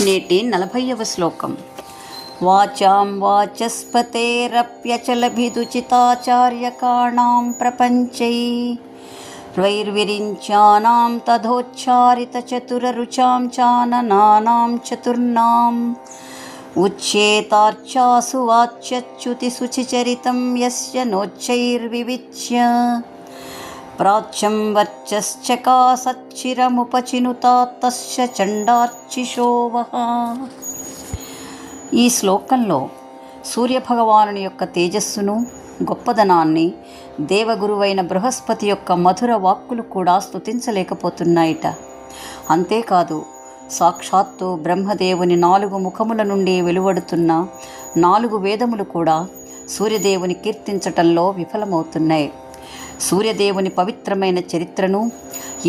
నేటి 40వ శ్లోకం. వాచాం వాచస్పతేరప్యచలభిదుచితాచార్యకాణాం ప్రపంచై ద్వైర్విరించానాం తథోచ్చారితచతురరుచాం చాననానాం చతుర్నాం ఉచ్యేతార్చాసు వాచ్యచ్యుతిశుచిచరితం యస్య నోచ్చైర్వివిచ్య ప్రాచ్యం వర్చశ్చకాసచ్చిరముపచినుతాత్ తస్య చండార్చిషోవః. ఈ శ్లోకంలో సూర్యభగవానుని యొక్క తేజస్సును, గొప్పదనాన్ని దేవగురువైన బృహస్పతి యొక్క మధుర వాక్కులు కూడా స్తుతించలేకపోతున్నాయిట. అంతేకాదు, సాక్షాత్తు బ్రహ్మదేవుని 4 ముఖముల నుండి వెలువడుతున్న 4 వేదములు కూడా సూర్యదేవుని కీర్తించటంలో విఫలమవుతున్నాయి. సూర్యదేవుని పవిత్రమైన చరిత్రను,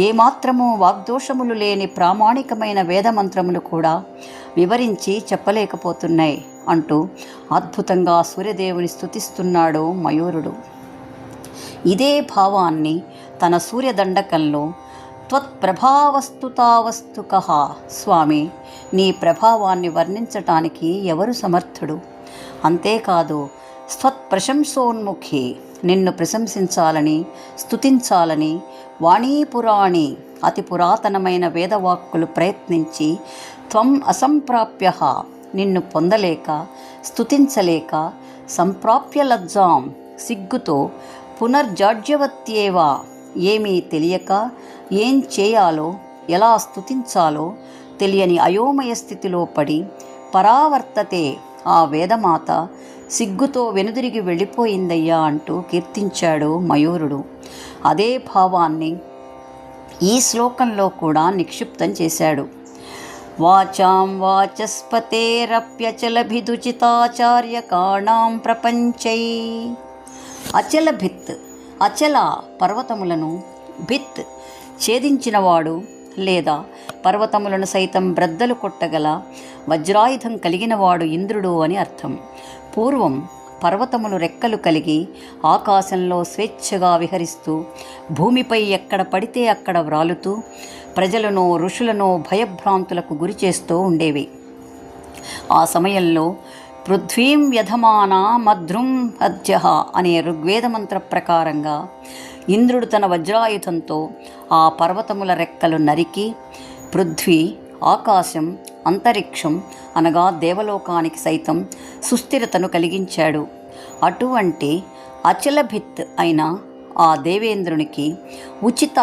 ఏమాత్రమూ వాగ్దోషములు లేని ప్రామాణికమైన వేదమంత్రములు కూడా వివరించి చెప్పలేకపోతున్నాయి అంటూ అద్భుతంగా సూర్యదేవుని స్తుతిస్తున్నాడు మయూరుడు. ఇదే భావాన్ని తన సూర్యదండకంలో త్వత్ప్రభావస్తు కః, స్వామి, నీ ప్రభావాన్ని వర్ణించటానికి ఎవరు సమర్థుడు? అంతేకాదు, స్వత్ప్రశంసోన్ముఖి, నిన్ను ప్రశంసించాలని, స్తుతించాలని వాణీపురాణి, అతి పురాతనమైన వేదవాక్కులు ప్రయత్నించి త్వం అసంప్రాప్య, నిన్ను పొందలేక, స్తుతించలేక, సంప్రాప్య లజ్జాం, సిగ్గుతో, పునర్జాడ్యవత్యేవ, ఏమీ తెలియక, ఏం చేయాలో, ఎలా స్తుతించాలో తెలియని అయోమయ స్థితిలో పడి పరావర్తతే, ఆ వేదమాత సిగ్గుతో వెనుదిరిగి వెళ్ళిపోయిందయ్యా అంటూ కీర్తించాడు మయూరుడు. అదే భావాన్ని ఈ శ్లోకంలో కూడా నిక్షిప్తం చేశాడు. వాచాం వాచస్పతేరప్యచలభిదుచితాచార్యకాణాం ప్రపంచై. అచలభిత్, అచల పర్వతములను, భిత్ ఛేదించినవాడు లేదా పర్వతములను సైతం బ్రద్దలు కొట్టగల వజ్రాయుధం కలిగినవాడు ఇంద్రుడు అని అర్థం. పూర్వం పర్వతములు రెక్కలు కలిగి ఆకాశంలో స్వేచ్ఛగా విహరిస్తూ భూమిపై ఎక్కడ పడితే అక్కడ వ్రాలుతూ ప్రజలను, ఋషులను భయభ్రాంతులకు గురి చేస్తూ ఉండేవి. ఆ సమయంలో పృథ్వీం వ్యధమానా మధ్రుం అద్యః అనే ఋగ్వేదమంత్ర ప్రకారంగా ఇంద్రుడు తన వజ్రాయుధంతో ఆ పర్వతముల రెక్కలు నరికి పృథ్వీ, ఆకాశం, అంతరిక్షం అనగా దేవలోకానికి సైతం సుస్థిరతను కలిగించాడు. అటువంటి అచలభిత్ అయిన ఆ దేవేంద్రునికి ఉచిత,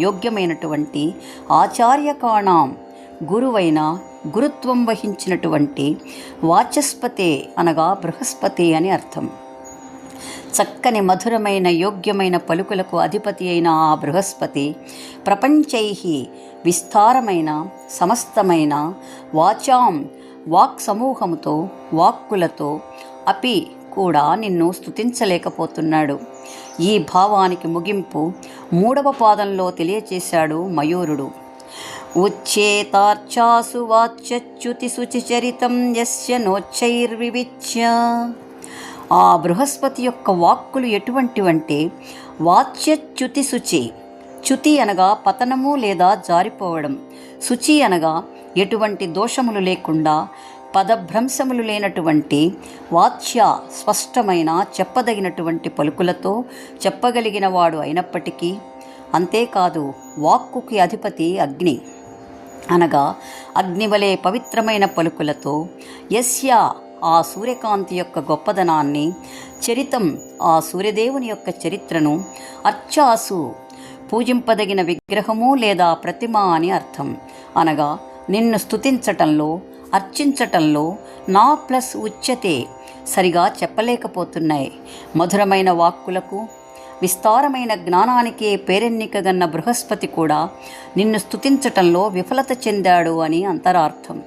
యోగ్యమైనటువంటి ఆచార్యకాణాం, గురువైన, గురుత్వం వహించినటువంటి వాచస్పతే అనగా బృహస్పతి అని అర్థం. చక్కని మధురమైన యోగ్యమైన పలుకులకు అధిపతి అయిన ఆ బృహస్పతి ప్రపంచై, విస్తారమైన సమస్తమైన, వాచాం వాక్ సమూహముతో, వాక్కులతో, అపి కూడా నిన్ను స్తుతించలేకపోతున్నాడు. ఈ భావానికి ముగింపు 3వ పాదంలో తెలియచేశాడు మయూరుడు. ఉచ్యేతార్చాసు వాచ్యచ్యుతిశుచిచరితం యస్య నోచ్చైర్వివిచ్య. ఆ బృహస్పతి యొక్క వాక్కులు ఎటువంటివంటే వాచ్యచ్యుతి శుచి. చ్యుతి అనగా పతనము లేదా జారిపోవడం, శుచి అనగా ఎటువంటి దోషములు లేకుండా, పదభ్రంశములు లేనటువంటి, వాచ్య స్పష్టమైన, చెప్పదగినటువంటి పలుకులతో చెప్పగలిగిన వాడు అయినప్పటికీ, అంతేకాదు వాక్కుకి అధిపతి అగ్ని అనగా అగ్నివలే పవిత్రమైన పలుకులతో, యస్య ఆ సూర్యకాంతి యొక్క గొప్పదనాన్ని, చరితం ఆ సూర్యదేవుని యొక్క చరిత్రను, అర్చాసు పూజింపదగిన విగ్రహము లేదా ప్రతిమ అని అర్థం. అనగా నిన్ను స్తుతించటంలో, అర్చించటంలో నా ప్లస్ ఉచ్యతే సరిగా చెప్పలేకపోతున్నాయి. మధురమైన వాక్కులకు, విస్తారమైన జ్ఞానానికే పేరెన్నికగన్న బృహస్పతి కూడా నిన్ను స్తుతించటంలో విఫలత చెందాడు అని అంతరార్థం.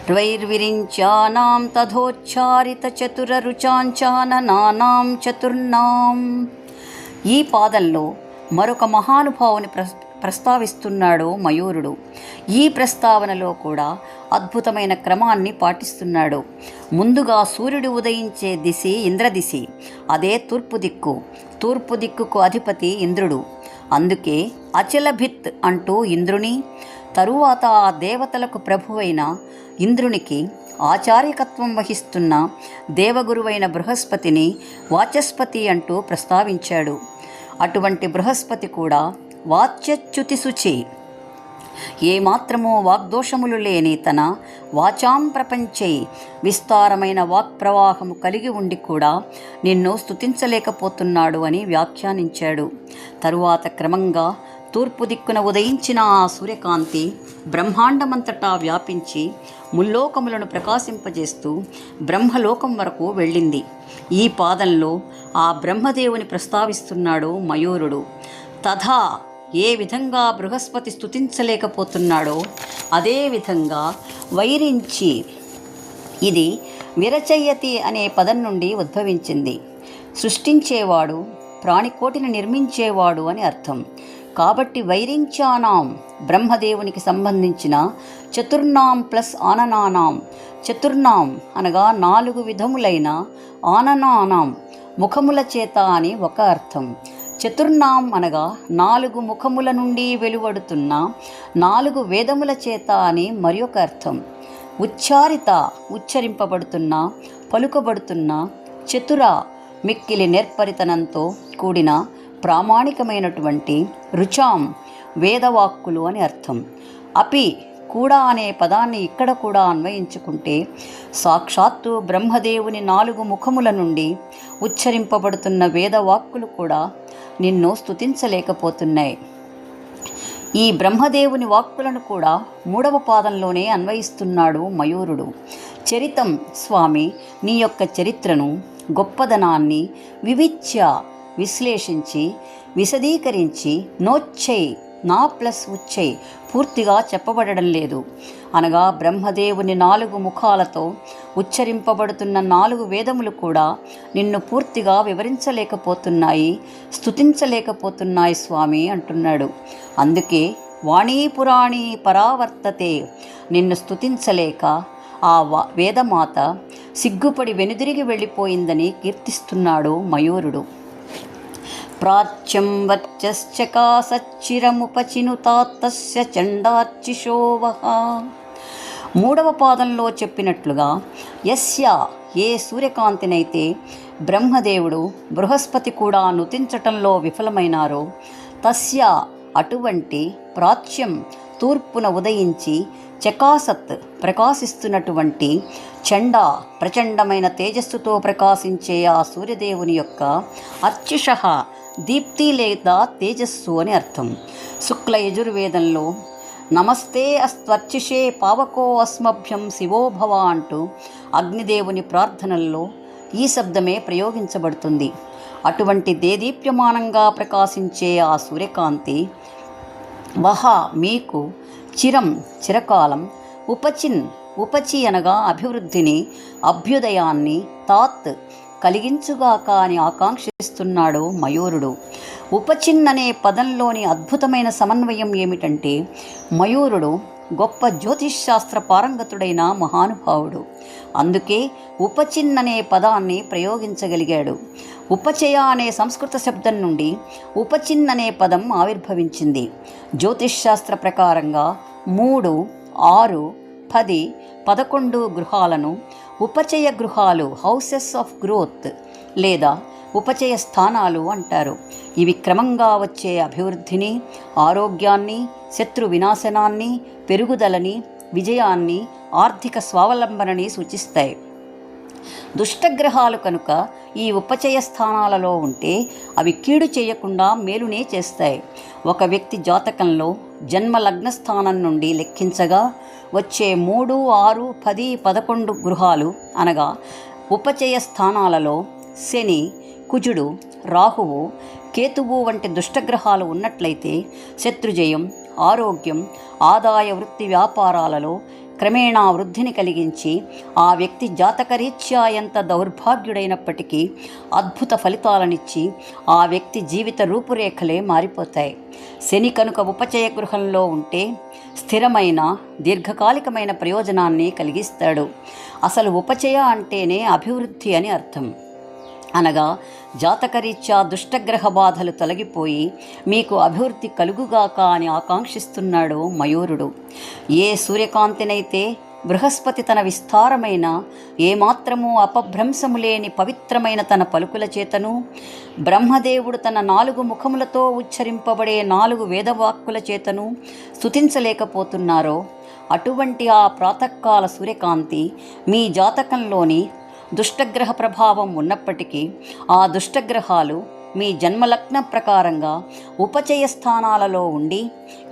ద్వైర్విరించానాం తథోచ్చారితచతురరుచాంచాననానాం చతుర్నాం. ఈ పాదంలో మరొక మహానుభావుని ప్రస్తావిస్తున్నాడు మయూరుడు. ఈ ప్రస్తావనలో కూడా అద్భుతమైన క్రమాన్ని పాటిస్తున్నాడు. ముందుగా సూర్యుడు ఉదయించే దిశి ఇంద్రదిశి, అదే తూర్పు దిక్కు. తూర్పు దిక్కుకు అధిపతి ఇంద్రుడు. అందుకే అచలభిత్ అంటూ ఇంద్రుని, తరువాత ఆ దేవతలకు ప్రభువైన ఇంద్రునికి ఆచార్యకత్వం వహిస్తున్న దేవగురువైన బృహస్పతిని వాచస్పతి అంటూ ప్రస్తావించాడు. అటువంటి బృహస్పతి కూడా వాచ్యచ్యుతిశుచి, ఏమాత్రమూ వాగ్దోషములు లేని తన వాచాం ప్రపంచై విస్తారమైన వాక్ప్రవాహము కలిగి ఉండి కూడా నిన్ను స్తుతించలేకపోతున్నాడు అని వ్యాఖ్యానించాడు. తరువాత క్రమంగా తూర్పు దిక్కున ఉదయించిన ఆ సూర్యకాంతి బ్రహ్మాండమంతటా వ్యాపించి ముల్లోకములను ప్రకాశింపజేస్తూ బ్రహ్మలోకం వరకు వెళ్ళింది. ఈ పాదంలో ఆ బ్రహ్మదేవుని ప్రస్తావిస్తున్నాడు మయూరుడు. తథా ఏ విధంగా బృహస్పతి స్తుతించలేకపోతున్నాడో అదేవిధంగా వైరించి, ఇది విరచయ్యతి అనే పదం నుండి ఉద్భవించింది. సృష్టించేవాడు, ప్రాణికోటిని నిర్మించేవాడు అని అర్థం. కాబట్టి వైరించానాం బ్రహ్మదేవునికి సంబంధించిన చతుర్నాం ప్లస్ ఆననానాం, చతుర్నాం అనగా 4 విధములైన, ఆననానాం ముఖముల చేత అని ఒక అర్థం. చతుర్నాం అనగా 4 ముఖముల నుండి వెలువడుతున్న 4 వేదముల చేత అని మరి ఒక అర్థం. ఉచ్చారిత ఉచ్చరింపబడుతున్న, పలుకబడుతున్న, చతుర మిక్కిలి నేర్పరితనంతో కూడిన ప్రామాణికమైనటువంటి, రుచాం వేదవాక్కులు అని అర్థం. అపి కూడా అనే పదాన్ని ఇక్కడ కూడా అన్వయించుకుంటే సాక్షాత్తు బ్రహ్మదేవుని 4 ముఖముల నుండి ఉచ్చరింపబడుతున్న వేదవాక్కులు కూడా నిన్ను స్తుతించలేకపోతున్నాయి. ఈ బ్రహ్మదేవుని వాక్కులను కూడా 3వ పాదంలోనే అన్వయిస్తున్నాడు మయూరుడు. చరితం స్వామి, నీ యొక్క చరిత్రను, గొప్పదనాన్ని వివిచ్య విశ్లేషించి, విశదీకరించి, నోచ్చై నా ప్లస్ ఉచ్చై పూర్తిగా చెప్పబడడం లేదు. అనగా బ్రహ్మదేవుని 4 ముఖాలతో ఉచ్చరింపబడుతున్న 4 వేదములు కూడా నిన్ను పూర్తిగా వివరించలేకపోతున్నాయి, స్తుతించలేకపోతున్నాయి స్వామి అంటున్నాడు. అందుకే వాణీపురాణి పరావర్తతే, నిన్ను స్తుతించలేక ఆ వేదమాత సిగ్గుపడి వెనుదిరిగి వెళ్ళిపోయిందని కీర్తిస్తున్నాడు మయూరుడు. ప్రాచ్యం వర్చశ్చకాసచ్చిరముపచినుతాత్తస్య చండార్చిషోవహ. 3వ పాదంలో చెప్పినట్లుగా యస్య ఏ సూర్యకాంతినైతే బ్రహ్మదేవుడు, బృహస్పతి కూడా నుతించటంలో విఫలమైనారో, తస్య అటువంటి ప్రాచ్యం తూర్పున ఉదయించి, చకాసత్ ప్రకాశిస్తున్నటువంటి, చండ ప్రచండమైన తేజస్సుతో ప్రకాశించే ఆ సూర్యదేవుని యొక్క అర్చిష దీప్తి లేదా తేజస్సు అని అర్థం. శుక్ల యజుర్వేదంలో నమస్తే అస్త్వర్చిషే పావకో అస్మభ్యం శివోభవ అంటూ అగ్నిదేవుని ప్రార్థనల్లో ఈ శబ్దమే ప్రయోగించబడుతుంది. అటువంటి దేదీప్యమానంగా ప్రకాశించే ఆ సూర్యకాంతి వహ మీకు చిరం చిరకాలం, ఉపచిన్ ఉపచి అనగా అభివృద్ధిని, అభ్యుదయాన్ని, తాత్ కలిగించుగాక అని ఆకాంక్షిస్తున్నాడు మయూరుడు. ఉపచిన్ అనే పదంలోని అద్భుతమైన సమన్వయం ఏమిటంటే, మయూరుడు గొప్ప జ్యోతిష్శాస్త్ర పారంగతుడైన మహానుభావుడు. అందుకే ఉపచిన్ అనే పదాన్ని ప్రయోగించగలిగాడు. ఉపచయ అనే సంస్కృత శబ్దం నుండి ఉపచిన్ అనే పదం ఆవిర్భవించింది. జ్యోతిష్శాస్త్ర ప్రకారంగా 3, 6, 10, 11 గృహాలను ఉపచయ గృహాలు, హౌసెస్ ఆఫ్ గ్రోత్ లేదా ఉపచయ స్థానాలు అంటారు. ఇవి క్రమంగా వచ్చే అభివృద్ధిని, ఆరోగ్యాన్ని, శత్రు వినాశనాన్ని, పెరుగుదలని, విజయాన్ని, ఆర్థిక స్వావలంబనని సూచిస్తాయి. దుష్టగ్రహాలు కనుక ఈ ఉపచయ స్థానాలలో ఉంటే అవి కీడు చేయకుండా మేలునే చేస్తాయి. ఒక వ్యక్తి జాతకంలో జన్మ లగ్న స్థానం నుండి లెక్కించగా వచ్చే 3, 6, 10, 11 గృహాలు అనగా ఉపచయ స్థానాలలో శని, కుజుడు, రాహువు, కేతువు వంటి దుష్టగ్రహాలు ఉన్నట్లయితే శత్రుజయం, ఆరోగ్యం, ఆదాయ వృత్తి వ్యాపారాలలో క్రమేణా వృద్ధిని కలిగించి ఆ వ్యక్తి జాతకరీత్యా ఎంత దౌర్భాగ్యుడైనప్పటికీ అద్భుత ఫలితాలనిచ్చి ఆ వ్యక్తి జీవిత రూపురేఖలే మారిపోతాయి. శని కనుక ఉపచయ గృహంలో ఉంటే స్థిరమైన దీర్ఘకాలికమైన ప్రయోజనాన్ని కలిగిస్తాడు. అసలు ఉపచయ అంటేనే అభివృద్ధి అని అర్థం. అనగా జాతకరీత్యా దుష్టగ్రహ బాధలు తొలగిపోయి మీకు అభివృద్ధి కలుగుగాక అని ఆకాంక్షిస్తున్నాడు మయూరుడు. ఏ సూర్యకాంతినైతే బృహస్పతి తన విస్తారమైన ఏమాత్రమూ అపభ్రంశము లేని పవిత్రమైన తన పలుకుల చేతను, బ్రహ్మదేవుడు తన 4 ముఖములతో ఉచ్చరింపబడే 4 వేదవాక్కుల చేతను స్తుతించలేకపోతున్నారో, అటువంటి ఆ ప్రాతకాల సూర్యకాంతి మీ జాతకంలోని దుష్టగ్రహ ప్రభావం ఉన్నప్పటికీ ఆ దుష్టగ్రహాలు మీ జన్మలగ్న ప్రకారంగా ఉపచయ స్థానాలలో ఉండి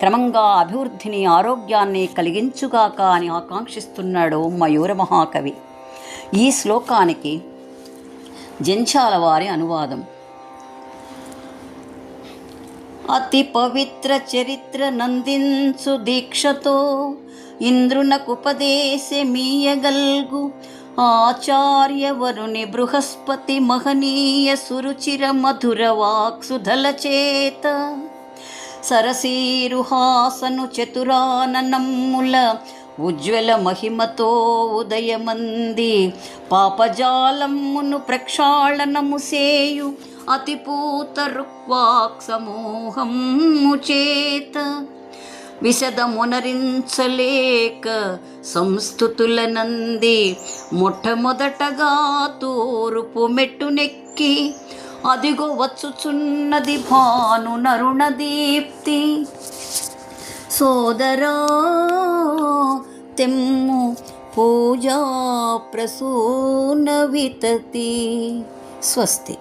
క్రమంగా అభివృద్ధిని, ఆరోగ్యాన్ని కలిగించుగాక అని ఆకాంక్షిస్తున్నాడు మయూర మహాకవి. ఈ శ్లోకానికి జంఛాల వారి అనువాదం. అతి పవిత్ర చరిత్ర నందించు దీక్షతో ఇంద్రునకుపదేశమీయగల్గు ఆచార్యవరుని బృహస్పతి మహనీయ సురుచిర మధుర వాక్సుధల చేత సరసీరుహాసను చతురాననమ్ముల ఉజ్వల మహిమతో ఉదయమంది పాపజాలమ్మును ప్రక్షాళనము సేయు అతిపూత రుక్వాక్ సమూహము చేత విశదమునరించలేక సంస్థుతుల నంది మొట్టమొదటగా తూర్పు మెట్టునెక్కి అదిగో వచ్చుచున్నది భాను నరుణ దీప్తి. సోదరా తెమ్ము పూజా ప్రసూన వితతి. స్వస్తి.